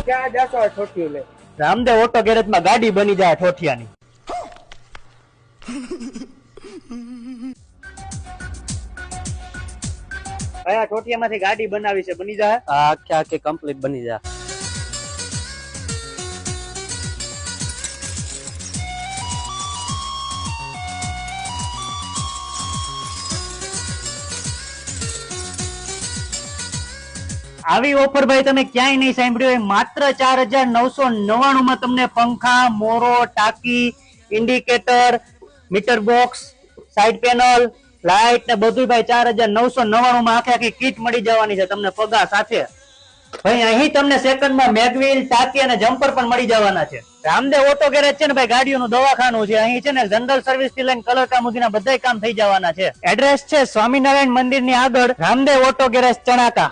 ક્યાં જશો ઠોઠિયું લે? રામદેવ ઓટો ગેરેજ માં ગાડી બની જાય ઠોઠિયાની. કયા ઠોઠિયા માંથી ગાડી બનાવી છે? બની જાય આખી કમ્પ્લીટ બની જાય. આવી ઓફર ભાઈ તમે ક્યાંય નહીં સાંભળ્યું હોય. માત્ર 4,999 માં તમને પંખા, મોરો, ટાંકી, indicator, meter box, side panel, light ને બધું ભાઈ 4,999 માં આખી કીટ મળી જવાની છે તમને પગા સાથે. ભાઈ અહીં તમને સેકન્ડમાં મેગવીલ, ટાંકી અને જમ્પર પણ મળી જવાના છે. રામદેવ ઓટો ગેરેજ છે ને ભાઈ ગાડીઓનું દવાખાનું છે. અહીં છે ને જનરલ સર્વિસ થી લઈને કલર કામ સુધીના બધા કામ થઈ જવાના છે. એડ્રેસ છે સ્વામિનારાયણ મંદિર ની આગળ રામદેવ ઓટો ગેરેજ ચણાકા.